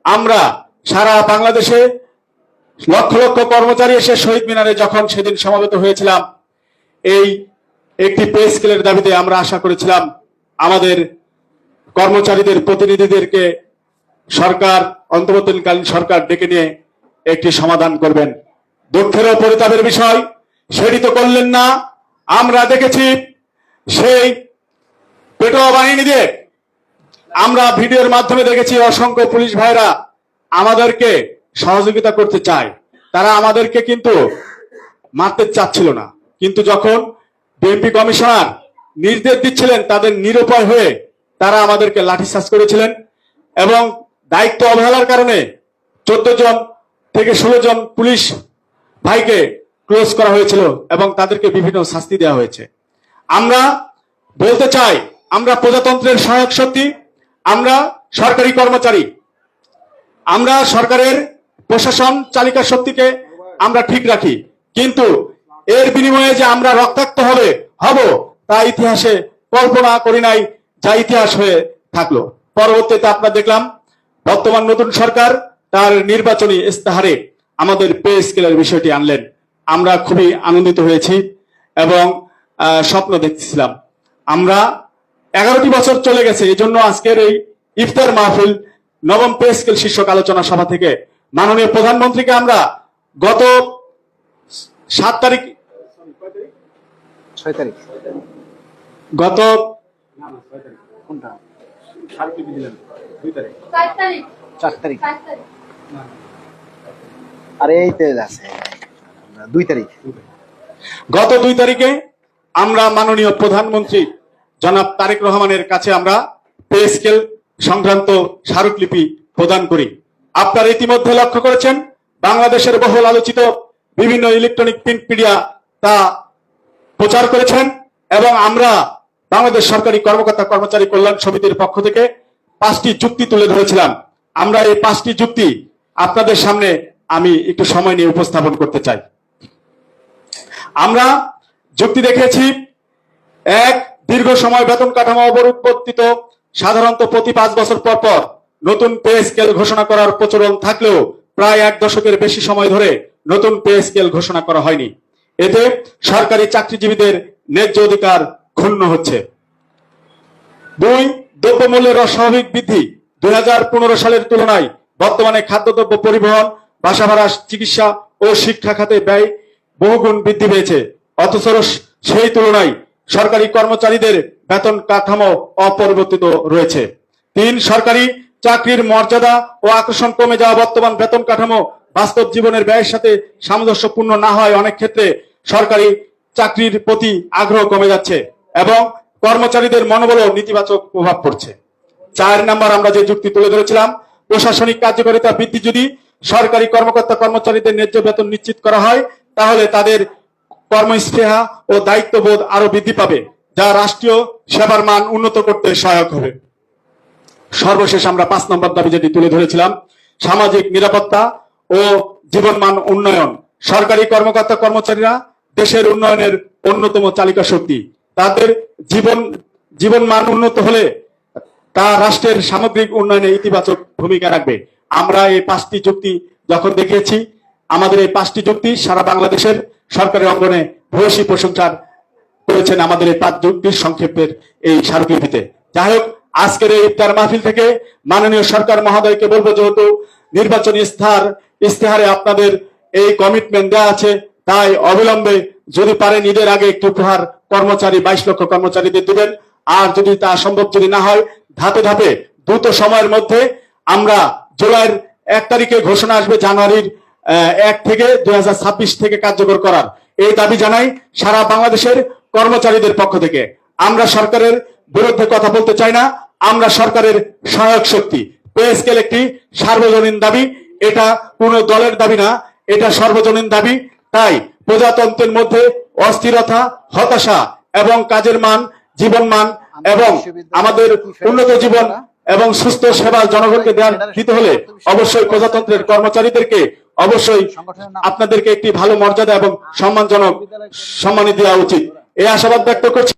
আমরা সারা বাংলাদেশে লক্ষ লক্ষ কর্মচারী এসে শহীদ মিনারে যখন সেদিন সমবেত হয়েছিলাম, এই একটি পে স্কেলের দাবিতে আমরা আশা করেছিলাম আমাদের কর্মচারীদের প্রতিনিধিদেরকে সরকার, অন্তর্বর্তীকালীন সরকার ডেকে নিয়ে একটি সমাধান করবেন। দুঃখের ও পরিতাপের বিষয়, সেটি তো করলেন না। আমরা দেখেছি সেই পেটোয়া বাহিনীদের, আমরা ভিডিওর মাধ্যমে দেখেছি অসংখ্য পুলিশ ভাইরা আমাদেরকে সহযোগিতা করতে চায়। তারা আমাদেরকে কিন্তু মারতে চাচ্ছিল না, কিন্তু যখন বিএনপি কমিশনার নির্দেশ দিচ্ছিলেন তাদের নিরুপায় হয়ে তারা আমাদেরকে লাঠিচার্জ করেছিলেন এবং দায়িত্ব অবহেলার কারণে 14 জন থেকে 16 জন পুলিশ ভাইকে ক্লোজ করা হয়েছিল এবং তাদেরকে বিভিন্ন শাস্তি দেওয়া হয়েছে। আমরা বলতে চাই, আমরা প্রজাতন্ত্রের সহায়ক শক্তি, আমরা সরকারি কর্মচারী, আমরা সরকারের প্রশাসন চালিকা শক্তিকে আমরা ঠিক রাখি, কিন্তু এর বিনিময়ে যে আমরা রক্তাক্ত হব তা ইতিহাসে কল্পনা করি নাই, যা ইতিহাস হয়ে থাকলো। পরবর্তীতে আপনারা দেখলাম বর্তমান নতুন সরকার তার নির্বাচনী ইস্তাহারে আমাদের পে স্কেলের বিষয়টি আনলেন। আমরা খুবই আনন্দিত হয়েছি এবং স্বপ্ন দেখতেছিলাম। আমরা 11টি বছর চলে গেছে, এই জন্য আজকের এই ইফতার মাহফিল নবম পে স্কেল শীর্ষক আলোচনা সভা থেকে মাননীয় প্রধানমন্ত্রীকে আমরা গত 7 তারিখ, 6 তারিখ, গত কোনটা 4 তারিখ, আরে এইতে আছে 2 তারিখ, গত 2 তারিখে আমরা মাননীয় প্রধানমন্ত্রী জনাব তারেক রহমানের কাছে আমরা পে স্কেল সংক্রান্ত স্মারকলিপি প্রদান করি। আপনারা ইতিমধ্যে লক্ষ্য করেছেন বাংলাদেশের বহুল আলোচিত বিভিন্ন ইলেকট্রনিক প্রিন্ট মিডিয়া তা প্রচার করেছেন এবং আমরা বাংলাদেশ সরকারি কর্মকর্তা কর্মচারী কল্যাণ সমিতির পক্ষ থেকে 5টি যুক্তি তুলে ধরেছিলাম। আমরা এই 5টি যুক্তি আপনাদের সামনে আমি একটু সময় নিয়ে উপস্থাপন করতে চাই। আমরা যুক্তি দেখেছি, 1, দীর্ঘ সময় বেতন কাঠামো অপরিবর্তিত, সাধারণত প্রতি 5 বছর পর পর নতুন পে স্কেল ঘোষণা করার প্রচলন থাকলেও প্রায় 1 দশকের বেশি সময় ধরে নতুন পে স্কেল ঘোষণা করা হয়নি। এতে সরকারি চাকরিজীবীদের ন্যায্য অধিকার ক্ষুণ্ণ হচ্ছে। 2, দ্রব্যমূল্যের অস্বাভাবিক বৃদ্ধি। 2015 সালের তুলনায় বর্তমানে খাদ্যদ্রব্য পরিবহন, বাসা ভাড়া, চিকিৎসা ও শিক্ষা খাতে ব্যয় বহুগুণ বৃদ্ধি পেয়েছে, অথচ সেই তুলনায় সরকারি কর্মচারীদের বেতন কাঠামো অপরিবর্তিত রয়েছে। 3, সরকারি চাকরির মর্যাদা ও আকর্ষণ কমে যাওয়া। বর্তমান বেতন কাঠামো বাস্তব জীবনের ব্যয়ের সাথে সামঞ্জস্যপূর্ণ না হয় অনেক ক্ষেত্রে সরকারি চাকরির প্রতি আগ্রহ কমে যাচ্ছে এবং কর্মচারীদের মনোবলও নেতিবাচক প্রভাব পড়ছে। 4 নাম্বার আমরা যে যুক্তি তুলে ধরেছিলাম, প্রশাসনিক কার্যকারিতা বৃদ্ধি। যদি সরকারি কর্মকর্তা কর্মচারীদের ন্যায্য বেতন নিশ্চিত করা হয় তাহলে তাদের কর্মস্পৃহা ও দায়িত্ববোধ আরো বৃদ্ধি পাবে, যা রাষ্ট্রীয় সেবার মান উন্নত করতে সহায়ক হবে। সর্বশেষ আমরা 5 নম্বর দাবি যেটি তুলে ধরেছিলাম, সামাজিক নিরাপত্তা ও জীবনমান উন্নয়ন। সরকারি কর্মকর্তা কর্মচারীরা দেশের উন্নয়নের অন্যতম চালিকা শক্তি। তাদের জীবনমান উন্নত হলে তা রাষ্ট্রের সামগ্রিক উন্নয়নে ইতিবাচক ভূমিকা রাখবে। আমরা এই 5টি যুক্তি যখন দেখিয়েছি, আমাদের এই 5টি যুক্তি সারা বাংলাদেশের সরকারি অঙ্গনে ভূয়সী প্রশংসা করেছেন আমাদের এই 5 যুক্তির সংক্ষেপের এই স্মারকলিপিতে। যাই হোক, আজকের এই ইফতার মাহফিল থেকে মাননীয় সরকার মহোদয়কে বলবো, যেহেতু নির্বাচনী ইস্তেহারে আপনাদের এই কমিটমেন্ট দেওয়া আছে, তাই অবিলম্বে যদি পারেন ঈদের আগে একটি উপহার কর্মচারী 22 লক্ষ কর্মচারীদের দিবেন। আর যদি তা সম্ভব যদি না হয়, ধাপে ধাপে দ্রুত সময়ের মধ্যে আমরা জুলাইয়ের 1 তারিখে ঘোষণা আসবে জানুয়ারির 1 থেকে 2026 থেকে কার্যকর করার, এই দাবি জানাই সারা বাংলাদেশের কর্মচারীদের পক্ষ থেকে। আমরা সরকারের বিরুদ্ধে কথা বলতে চাই না, আমরা সরকারের সহায়ক শক্তি। পে স্কেল একটি সার্বজনীন দাবি, এটা কোনো দলের দাবি না, এটা সর্বজনীন দাবি। তাই প্রজাতন্ত্রের মধ্যে অস্থিরতা, হতাশা এবং কাজের মান, জীবন মান এবং আমাদের উন্নত জীবন এবং সুস্থ সেবা জনগণকে দিতে হলে অবশ্যই প্রজাতন্ত্রের কর্মচারীদেরকে অবশ্যই আপনাদেরকে একটি ভালো মর্যাদা এবং সম্মানজনক সম্মানী দেওয়া উচিত। এই আশাবাদ ব্যক্ত করছি।